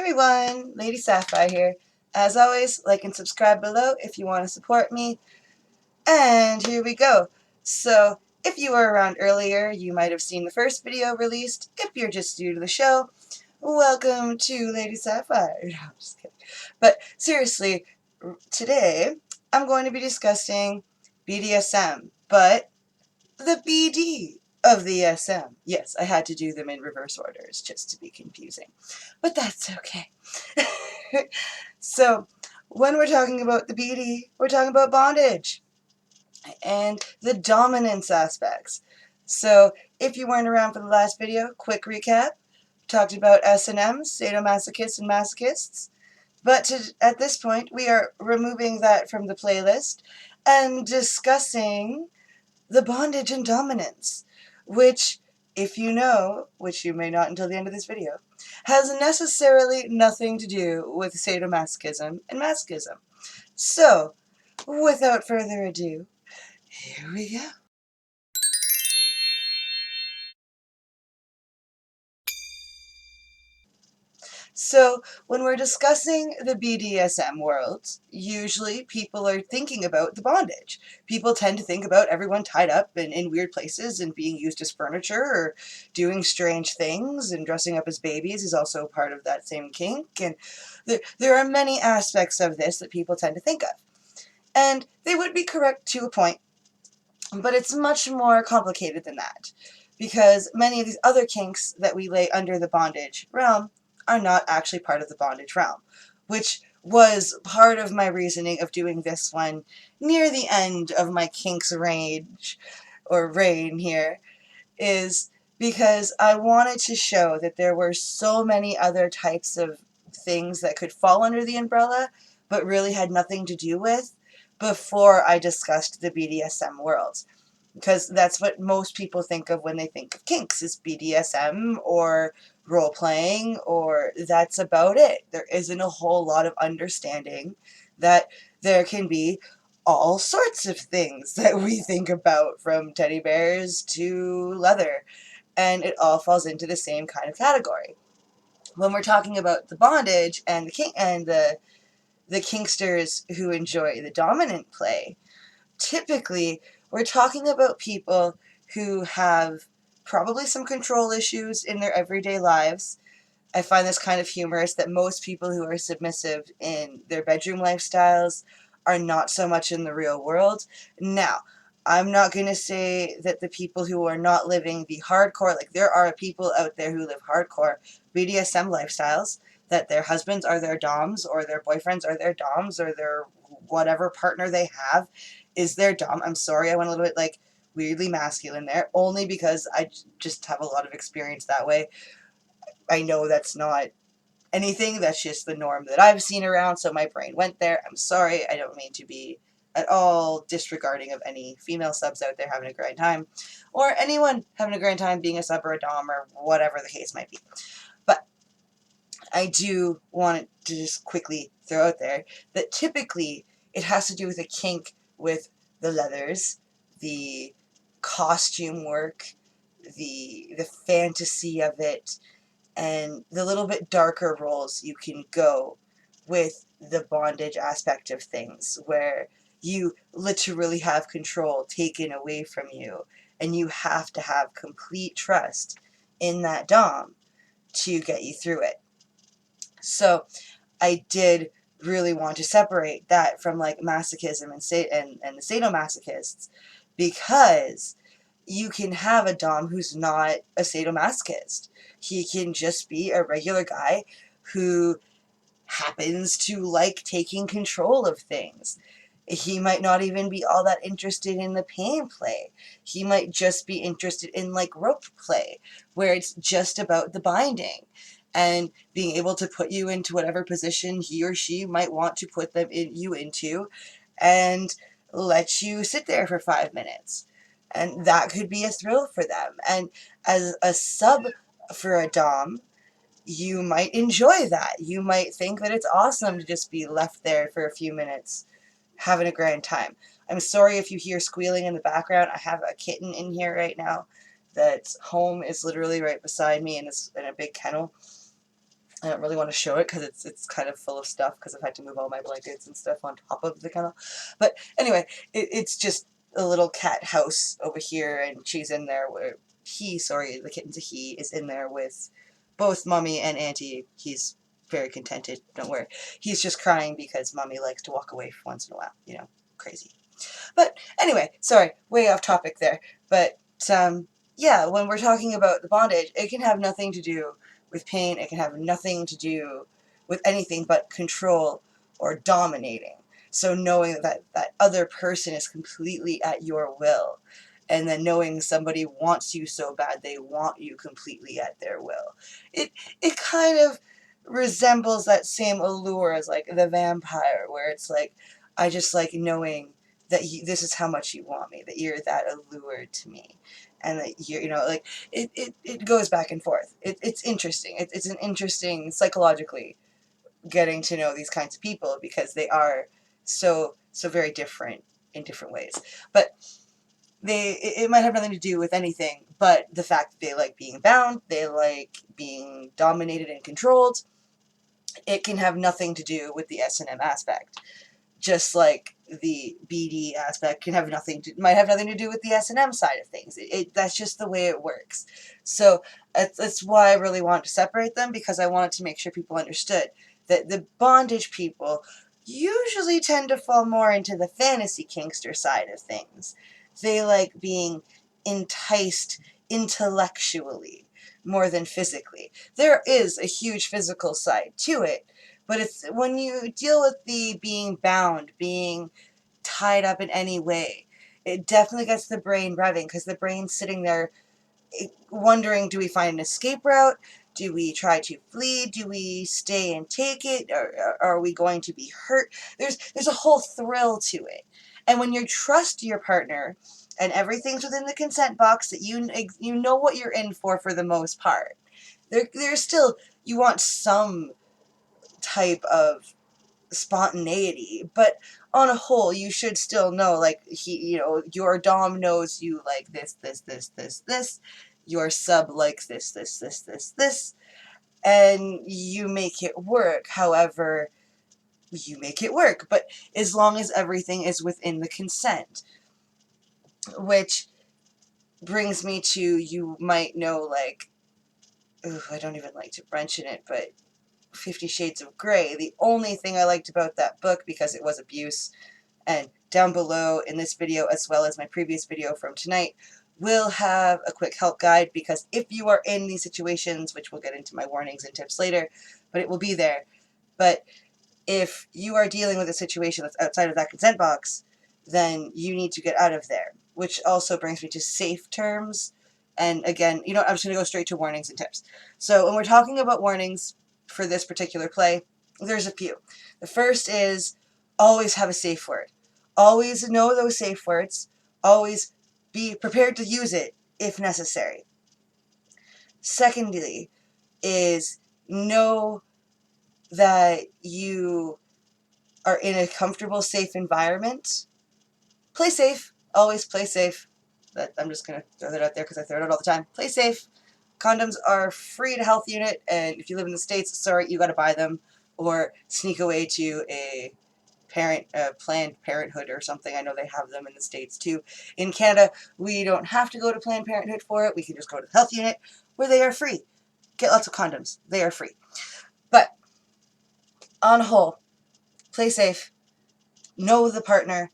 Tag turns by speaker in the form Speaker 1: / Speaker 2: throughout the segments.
Speaker 1: everyone, Lady Sapphire here. As always, like and subscribe below if you want to support me. And here we go. So, if you were around earlier, you might have seen the first video released. If you're just new to the show, welcome to Lady Sapphire. No, I'm just kidding. But seriously, today I'm going to be discussing BDSM, but the BD of the SM. Yes, I had to do them in reverse orders just to be confusing. But that's okay. So, when we're talking about the BD, we're talking about bondage and the dominance aspects. So, if you weren't around for the last video, quick recap. Talked about S&Ms, sadomasochists and masochists. But at this point, we are removing that from the playlist and discussing the bondage and dominance, which, if you know, which you may not until the end of this video, has necessarily nothing to do with sadomasochism and masochism. So, without further ado, here we go. So, when we're discussing the BDSM world, usually people are thinking about the bondage. People tend to think about everyone tied up and in weird places and being used as furniture or doing strange things, and dressing up as babies is also part of that same kink. And there are many aspects of this that people tend to think of. And they would be correct to a point, but it's much more complicated than that, because many of these other kinks that we lay under the bondage realm are not actually part of the bondage realm, which was part of my reasoning of doing this one near the end of my kinks range, or reign here, is because I wanted to show that there were so many other types of things that could fall under the umbrella, but really had nothing to do with, before I discussed the BDSM world. Because that's what most people think of when they think of kinks, is BDSM or role-playing, or that's about it. There isn't a whole lot of understanding that there can be all sorts of things that we think about, from teddy bears to leather, and it all falls into the same kind of category. When we're talking about the bondage and the kink and the kinksters who enjoy the dominant play, typically we're talking about people who have probably some control issues in their everyday lives. I find this kind of humorous that most people who are submissive in their bedroom lifestyles are not so much in the real world. Now, I'm not going to say that the people who are not living the hardcore, like there are people out there who live hardcore BDSM lifestyles, that their husbands are their doms, or their boyfriends are their doms, or their whatever partner they have is their dom. I'm sorry, I went a little bit like weirdly masculine there, only because I just have a lot of experience that way. I know that's not anything, that's just the norm that I've seen around, so my brain went there. I'm sorry, I don't mean to be at all disregarding of any female subs out there having a great time, or anyone having a great time being a sub or a dom, or whatever the case might be. But I do want to just quickly throw out there that typically it has to do with a kink with the leathers, the costume work, the fantasy of it, and the little bit darker roles you can go with the bondage aspect of things, where you literally have control taken away from you, and you have to have complete trust in that dom to get you through it. So I did really want to separate that from like masochism and the sadomasochists, because you can have a dom who's not a sadomasochist. He can just be a regular guy who happens to like taking control of things. He might not even be all that interested in the pain play. He might just be interested in like rope play, where it's just about the binding and being able to put you into whatever position he or she might want to put you into, and let you sit there for 5 minutes. And that could be a thrill for them. And as a sub for a dom, you might enjoy that. You might think that it's awesome to just be left there for a few minutes having a grand time. I'm sorry if you hear squealing in the background. I have a kitten in here right now that's home, is literally right beside me, and it's in a big kennel. I don't really want to show it because it's kind of full of stuff because I've had to move all my blankets and stuff on top of the kennel. But anyway, it's just a little cat house over here, and she's in there where the kitten's a he, is in there with both Mommy and Auntie. He's very contented, don't worry. He's just crying because Mommy likes to walk away once in a while, you know, crazy. But anyway, sorry, way off topic there. But yeah, when we're talking about the bondage, it can have nothing to do with pain. It can have nothing to do with anything but control or dominating. So knowing that that other person is completely at your will, and then knowing somebody wants you so bad they want you completely at their will. It kind of resembles that same allure as like the vampire, where it's like, I just like knowing that this is how much you want me, that you're that allured to me, and that you're, you know, like it goes back and forth. It's interesting. It's an interesting psychologically getting to know these kinds of people because they are so very different in different ways. But it might have nothing to do with anything but the fact that they like being bound, they like being dominated and controlled. It can have nothing to do with the S&M aspect. Just like the BD aspect might have nothing to do with the S&M side of things. That's just the way it works. So that's why I really want to separate them, because I wanted to make sure people understood that the bondage people usually tend to fall more into the fantasy kinkster side of things. They like being enticed intellectually more than physically. There is a huge physical side to it, but it's when you deal with the being bound, being tied up in any way, it definitely gets the brain revving, because the brain's sitting there wondering, do we find an escape route? Do we try to flee? Do we stay and take it? Or are we going to be hurt? There's a whole thrill to it. And when you trust your partner and everything's within the consent box, that you know what you're in for the most part, there's still, you want some type of spontaneity, but on a whole you should still know, like, your dom knows you like this, your sub likes this, and you make it work however you make it work, but as long as everything is within the consent. Which brings me to, you might know, like, I don't even like to mention it, but 50 Shades of Grey. The only thing I liked about that book, because it was abuse, and down below in this video, as well as my previous video from tonight, we'll have a quick help guide, because if you are in these situations, which we'll get into my warnings and tips later, but it will be there. But if you are dealing with a situation that's outside of that consent box, then you need to get out of there. Which also brings me to safe terms. And again, I'm just going to go straight to warnings and tips. So when we're talking about warnings for this particular play, there's a few. The first is, always have a safe word. Always know those safe words. Always be prepared to use it if necessary. Secondly is, know that you are in a comfortable, safe environment. Play safe. Always play safe. I'm just going to throw that out there because I throw it out all the time. Play safe. Condoms are free at a health unit, and if you live in the States, sorry, you got to buy them or sneak away to a Planned Parenthood or something. I know they have them in the States too. In Canada, we don't have to go to Planned Parenthood for it. We can just go to the health unit where they are free. Get lots of condoms. They are free. But on a whole, play safe. Know the partner.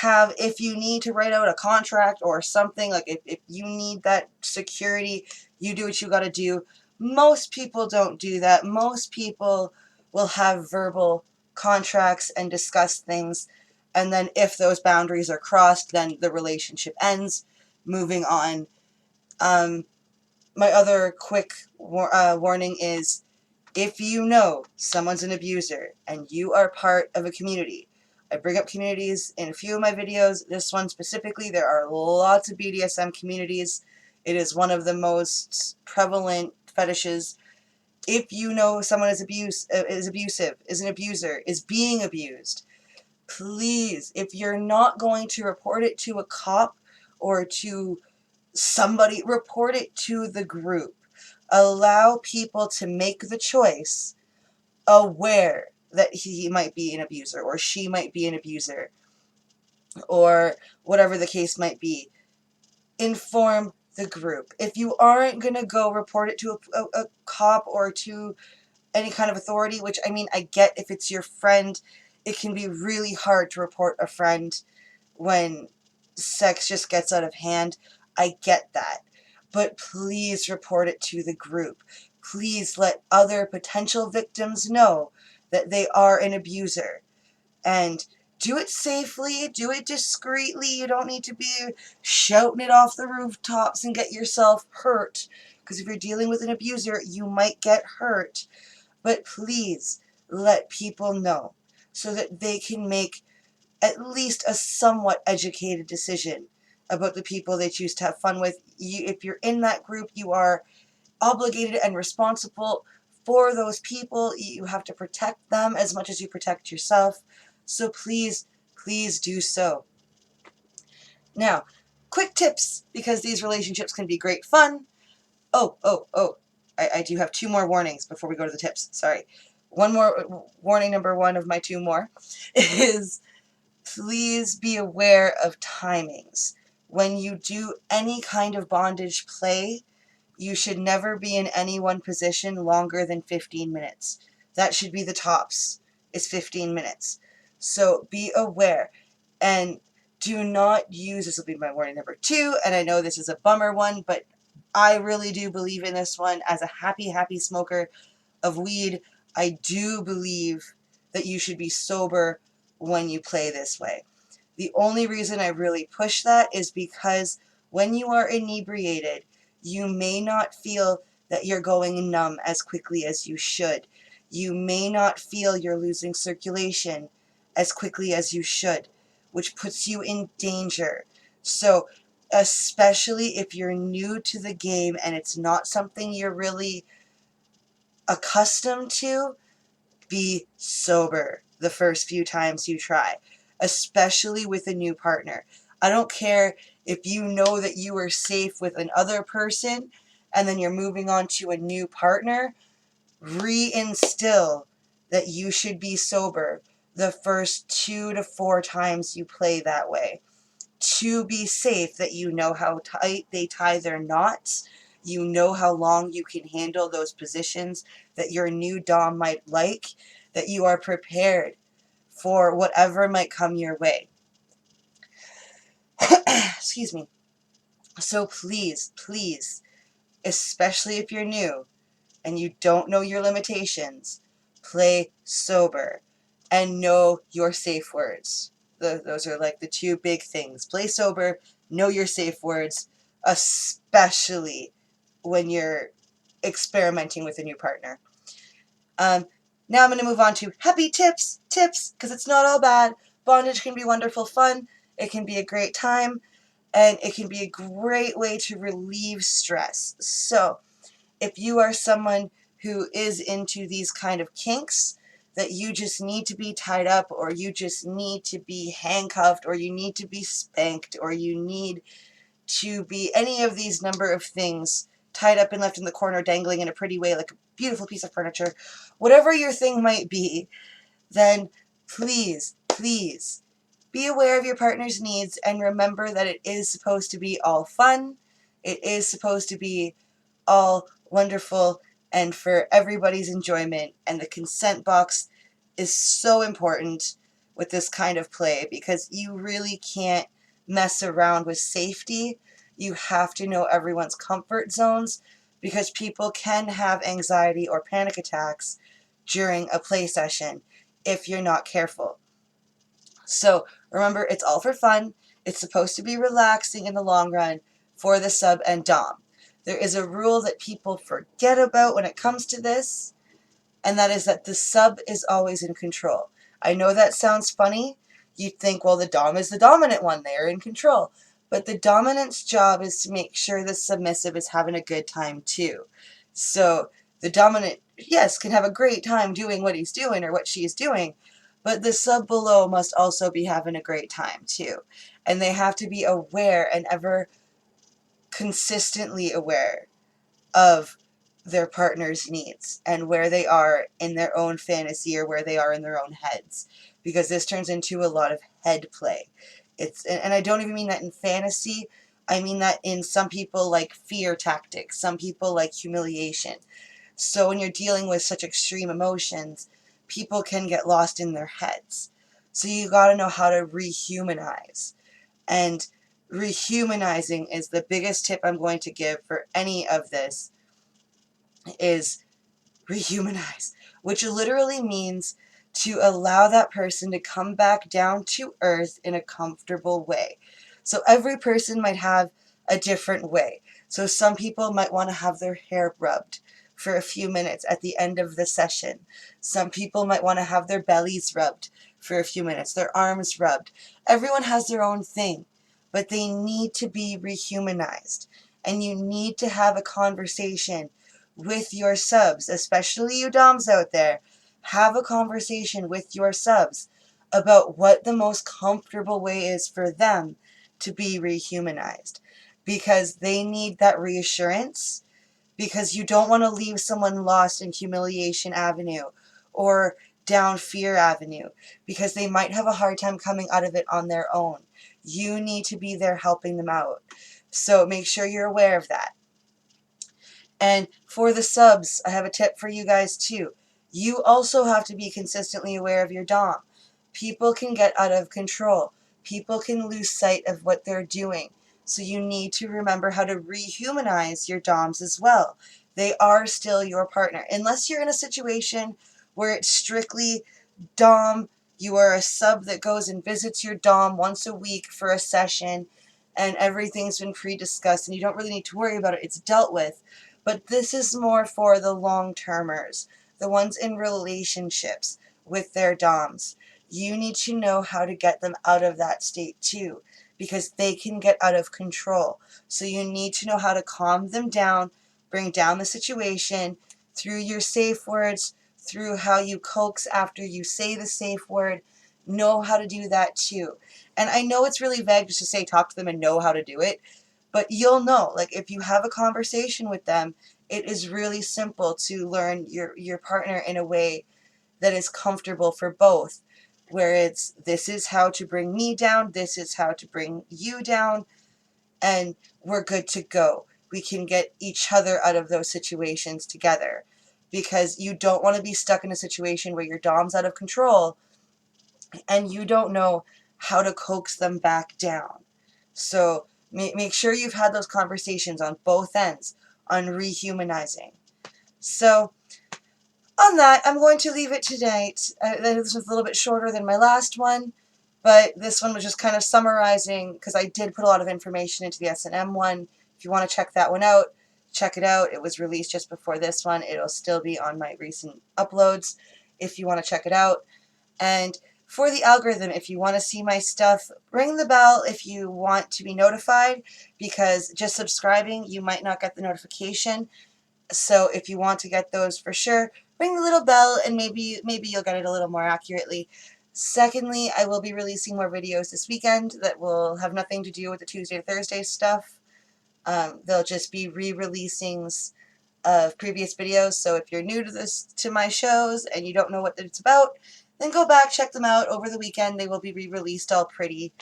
Speaker 1: If you need to write out a contract or something, like if you need that security, you do what you got to do. Most people don't do that. Most people will have verbal contracts and discuss things, and then if those boundaries are crossed, then the relationship ends. Moving on. My other quick warning is, if you know someone's an abuser and you are part of a community, I bring up communities in a few of my videos. This one specifically, there are lots of BDSM communities. It is one of the most prevalent fetishes. If you know someone is abusive, is an abuser, is being abused, please, if you're not going to report it to a cop or to somebody, report it to the group. Allow people to make the choice aware that he might be an abuser or she might be an abuser or whatever the case might be. Inform the group. If you aren't going to go report it to a cop or to any kind of authority, which I mean, I get if it's your friend, it can be really hard to report a friend when sex just gets out of hand. I get that. But please report it to the group. Please let other potential victims know that they are an abuser. And do it safely, do it discreetly. You don't need to be shouting it off the rooftops and get yourself hurt. Because if you're dealing with an abuser, you might get hurt. But please let people know so that they can make at least a somewhat educated decision about the people they choose to have fun with. If you're in that group, you are obligated and responsible for those people. You have to protect them as much as you protect yourself. So please, please do so. Now, quick tips, because these relationships can be great fun. I do have 2 more warnings before we go to the tips. Sorry. One more warning, number 1 of my 2 more, is please be aware of timings. When you do any kind of bondage play, you should never be in any one position longer than 15 minutes. That should be the tops, is 15 minutes. So be aware. And do not use, this will be my warning number 2, and I know this is a bummer one, but I really do believe in this one. As a happy smoker of weed, I do believe that you should be sober when you play this way. The only reason I really push that is because when you are inebriated, you may not feel that you're going numb as quickly as you should. You may not feel you're losing circulation as quickly as you should, which puts you in danger. So, especially if you're new to the game and it's not something you're really accustomed to, be sober the first few times you try, especially with a new partner. I don't care if you know that you are safe with another person and then you're moving on to a new partner. Reinstill that you should be sober the first 2 to 4 times you play that way, to be safe, that you know how tight they tie their knots, you know how long you can handle those positions that your new dom might like, that you are prepared for whatever might come your way. Excuse me. So please, please, especially if you're new and you don't know your limitations, play sober and know your safe words. Those are like the 2 big things. Play sober, know your safe words, especially when you're experimenting with a new partner. Now I'm going to move on to happy tips, because it's not all bad. Bondage can be wonderful fun. It can be a great time, and it can be a great way to relieve stress. So, if you are someone who is into these kind of kinks, that you just need to be tied up, or you just need to be handcuffed, or you need to be spanked, or you need to be any of these number of things, tied up and left in the corner, dangling in a pretty way like a beautiful piece of furniture, whatever your thing might be, then please, please be aware of your partner's needs and remember that it is supposed to be all fun. It is supposed to be all wonderful and for everybody's enjoyment, and the consent box is so important with this kind of play because you really can't mess around with safety. You have to know everyone's comfort zones because people can have anxiety or panic attacks during a play session if you're not careful. So remember, it's all for fun. It's supposed to be relaxing in the long run for the sub and dom. There is a rule that people forget about when it comes to this, and that is that the sub is always in control. I know that sounds funny. You'd think, well, the dom is the dominant one. They're in control. But the dominant's job is to make sure the submissive is having a good time too. So the dominant, yes, can have a great time doing what he's doing or what she's doing, but the sub below must also be having a great time too. And they have to be aware and ever consistently aware of their partner's needs and where they are in their own fantasy or where they are in their own heads, because this turns into a lot of head play. And I don't even mean that in fantasy. I mean that in some people like fear tactics, some people like humiliation. So when you're dealing with such extreme emotions, people can get lost in their heads. So you got to know how to rehumanize. And rehumanizing is the biggest tip I'm going to give for any of this, is rehumanize, which literally means to allow that person to come back down to earth in a comfortable way. So every person might have a different way. So some people might want to have their hair rubbed for a few minutes at the end of the session. Some people might want to have their bellies rubbed for a few minutes, their arms rubbed. Everyone has their own thing, but they need to be rehumanized. And you need to have a conversation with your subs, especially you doms out there. Have a conversation with your subs about what the most comfortable way is for them to be rehumanized, because they need that reassurance, because you don't want to leave someone lost in humiliation avenue or down fear avenue, because they might have a hard time coming out of it on their own. You need to be there helping them out. So make sure you're aware of that. And for the subs, I have a tip for you guys too. You also have to be consistently aware of your dom. People can get out of control. People can lose sight of what they're doing. So you need to remember how to rehumanize your doms as well. They are still your partner. Unless you're in a situation where it's strictly dom, you are a sub that goes and visits your dom once a week for a session, and everything's been pre-discussed and you don't really need to worry about it. It's dealt with. But this is more for the long-termers, the ones in relationships with their doms. You need to know how to get them out of that state too, because they can get out of control. So you need to know how to calm them down, bring down the situation through your safe words, through how you coax after you say the safe word. Know how to do that too. And I know it's really vague just to say talk to them and know how to do it, but you'll know, like if you have a conversation with them, it is really simple to learn your partner in a way that is comfortable for both, where it's, this is how to bring me down, this is how to bring you down, and we're good to go. We can get each other out of those situations together, because you don't want to be stuck in a situation where your dom's out of control and you don't know how to coax them back down. So make sure you've had those conversations on both ends on rehumanizing. So on that, I'm going to leave it tonight. This was a little bit shorter than my last one, but this one was just kind of summarizing, because I did put a lot of information into the S&M one. If you want to check that one out, check it out. It was released just before this one. It'll still be on my recent uploads if you want to check it out. And for the algorithm, if you want to see my stuff, ring the bell if you want to be notified, because just subscribing, you might not get the notification. So if you want to get those for sure, ring the little bell and maybe you'll get it a little more accurately. Secondly, I will be releasing more videos this weekend that will have nothing to do with the Tuesday to Thursday stuff. They'll just be re-releasings of previous videos. So if you're new to my shows and you don't know what it's about, then go back, check them out over the weekend. They will be re-released all pretty,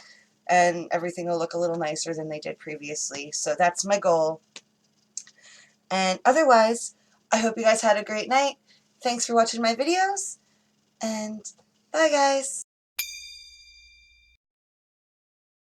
Speaker 1: and everything will look a little nicer than they did previously. So that's my goal. And otherwise, I hope you guys had a great night. Thanks for watching my videos, and bye guys.